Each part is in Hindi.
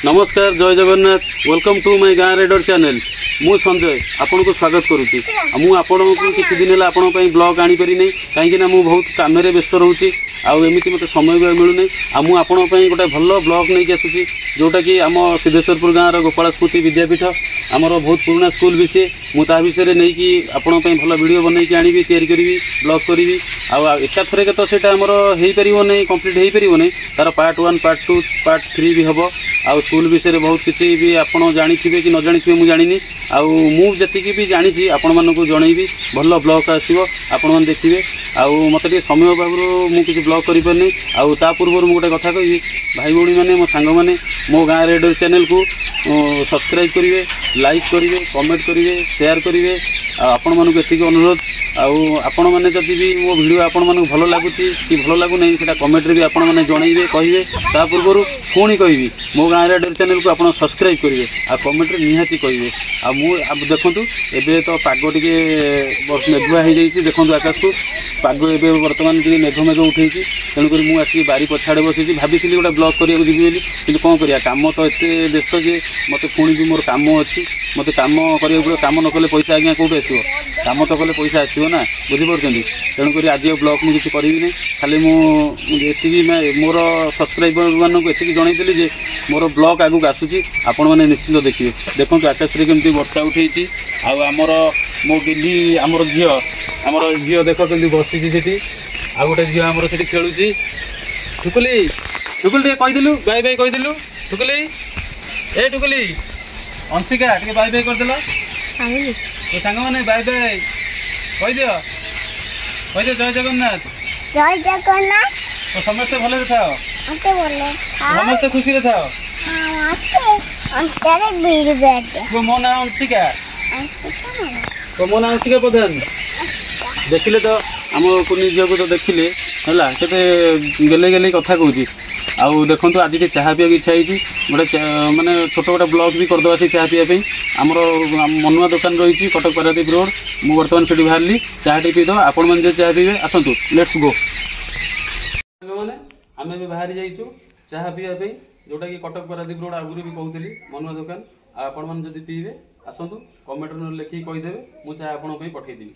नमस्कार जय जगन्नाथ वेलकम टू माय गाँ रेडर चैनल मु संजय आपन को स्वागत करुच्ची मुझे किसी दिन है आपण ब्लॉग आनीपारी नहीं कहीं मुझे बहुत कम व्यस्त रोचे आमती मत समय भी मिलूनी मुझे गोटे भल ब्लॉग नहीं आसूसी जोटा कि आम सिद्धेश्वरपुर गाँव गोपाल स्मृति विद्यापीठ आमर बहुत पुराना स्कूल विषय मुझे विषय नहीं कि आपण भल वीडियो बनई आनी तैयारी करी ब्लॉग करी एकाथर तो सीटा आमर हो पार नहीं कम्प्लीट हो पार नहीं तार पार्ट 1 पार्ट 2 पार्ट 3 भी हम आ स्कूल विषय बहुत किसी भी आप जानी कि न जानी मुझे जानी मुझे भी जानी आपण मानक जनईबी भल ब्लॉग आसो आपण देखिए मत समय अभाव मुझे ब्लॉग करें आ पूर्व मुझे गोटे कथा कहि भाई भौणी मैंने मो सांग मैंने मो गाँ रेडर चैनल को सब्सक्राइब करेंगे लाइक करेंगे कमेंट करेंगे शेयर करेंगे आपण मानक एतिक अनुरोध आपण मैंने जदि भी मो वीडियो आपण मानक भल लगुच कि भल लगुना से कमेंट भी आपण मैंने जनइबे कहे ता पूर्व पुणी कहि मो गाँ रेडर चैनल को आप सब्सक्राइब करेंगे आ कमेंट निहाती कहे आ देखूँ एबे तो पाग टे मेघुआ हो जाइए देखो आकाश को पाग ए बर्तमान टे मेघ मेघ उठे तेणुक मुझे बारी पछाड़े बसी भाई गोटे ब्लॉग करने जी कि कौन कर कम तो एत व्यस्त जे मत पुणी भी मोर कम अच्छी मत कम कर कम न कले पैसा आज्ञा कौट आसो कम तो कले पैसा आसो ना बुझीपार तेणुक आज ब्लॉग मुझे करी नहीं खाली मुझे मोर सब्सक्राइबर मानक एति जनईली मोर ब्लॉग आगक आसूसी आपण मैंने निश्चित देखिए देखो आकाश में केमती वर्षा उठे आमर मो गिली आमर झील देख केमती बसी आ गोटे झील आमर से खेलुची ठुकुली ठुकुल टे कहीदेलु बाय बाय कहीदेलु ठुकुली ए ठुकुली अंशिका टे बाय बाय करदेल तो सांग मैंने बाय बाय कहीदियो जय जगन्नाथ जय जगन्नाथ तो समस्ते भले था समस्ते खुशी था मो ना अंशिका तो मो ना अंशिका प्रधान देखिले तो आम कुनी झील को तो देखिले है के गेले गेले कथा कहूँ आउ देखो आज से चाह पीवा इच्छा होती गोटे मानने छोट गोटे ब्लॉग भी करदे से चाह पीवाई आमर मनुआ दुकान रही कटक पारादीप रोड मु बर्तमान से बाहरी चाह टे पीद आपण मैंने चाह पीवे आसतु लेट्स गो मैंने आम भी बाहरी जाइचु चाह पीवाई जोटा कि कटक पारादीप रोड आगुरी भी कहूली मनुआ दुकान आपण मैंने जब पीवे आसतु कमेंट लिखिक कहीदेवे मुझे चाह आपण पठेदेवी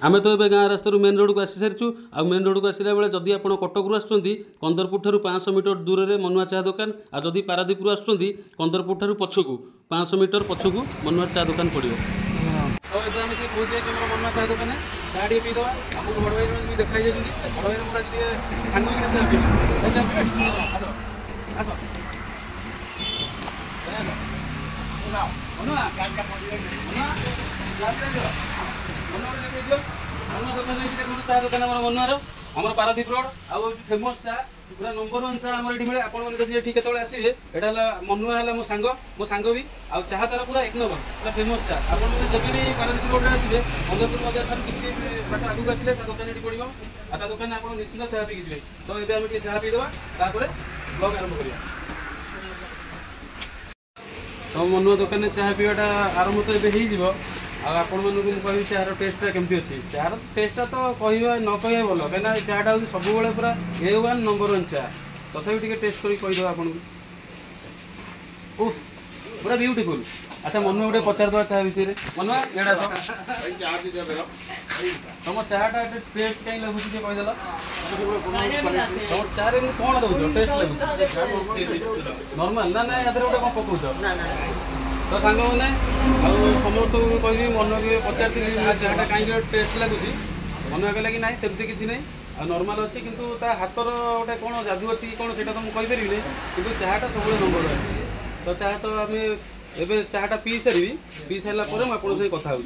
आमे तो ये गाँ रास्तार मेन रोड को आसी सारी आ मेन रोड को आसला बेले जदि आप कटक आसुँच कंदरपुर ठार 500 मीटर दूर में मनुआ चाह दुकान आ जदि पारादीप आसुँच कंदरपुर ठार पछकू 500 मीटर पछकू मनुआ चाह दुकान पड़ो तो ये आम से पहुँचे मनुआ चाह दुकान चाह टे पीदे आपको बड़ भाई भी देखा बड़ भाई चाह दुकान मनुआर आम पारादीप रोड आउ फेमस चाह पूरा नंबर 1 चाह आम ये मिले आपड़ी केतने आसवे यहाँ मनुआ है मो सांग भी आ चाह तार पूरा 1 नंबर पूरा फेमस चाह आप जब भी पारादीप रोड आसवे कंदरपुर बजार ठार किसी बाट आगे आसे दुकान ये पड़ो आ दुकान आप निश्चित चाह पीकी जी तो ये आम चाह पीदे ब्लॉग आरंभ कर तो मनुआ दुकान चाह पीवाटा आरंभ तो ये आपण मानक कह चार टेस्टा केमती अच्छी चार टेस्टा तो कह न कह भल कहीं चाटा हूँ सब पूरा A1 नंबर 1 चाह तथापि टे टेस्ट करदे आपन पूरा ब्यूटीफुल अच्छा मनुआ गोटे पचारद चाह विषय मनुआ तुम चाहटा टेस्ट कहीं लगुच कहीदेल तुम चाह कौन दौ टेस्ट लगुच नॉर्मल ना ना गोटे कौन पकाउच तो सांग मैंने समस्त कह मन के पचारि चाहटा कहीं टेस्ट लगुच मन कहला कि ना सेमती किसी ना आ नॉर्मल अच्छी किंतु ता हाथर गोटे कौन जादू अच्छी कौन से तो मुझे कहीपरि कि चाहटा सब नंबर तो चाह तो आम ए चाहटा पी सारी पी सारापर मुझे कथा हो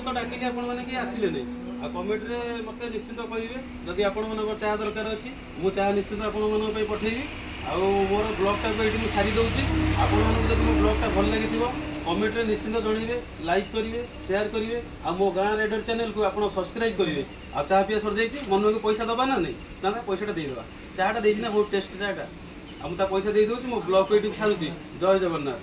तो डाकिली आपने आसिले नहीं आ कमेंट रे मत निश्चित कहे जदि आपण मन चाह दरकार अच्छी मु चाह निश्चित आपण पठेबी आ मोर ब्लॉगटा ये सारी दूसरी आपण जब मो ब्लॉगटा भल लगी कमेंट रे निश्चिंत जनइबे लाइक करिवे शेयर करिवे आ मो गाँ रेडर चैनल को आपण सब्सक्राइब करिवे आ चाह पिया सर जाइए मन को पैसा दबा ना नहीं ना पैसा देदेबा चाटा देना बहुत टेस्ट चाटा आ मुझे पैसा दे दूँ मो ब्लॉग को ये छाड़ुची जय जगन्नाथ।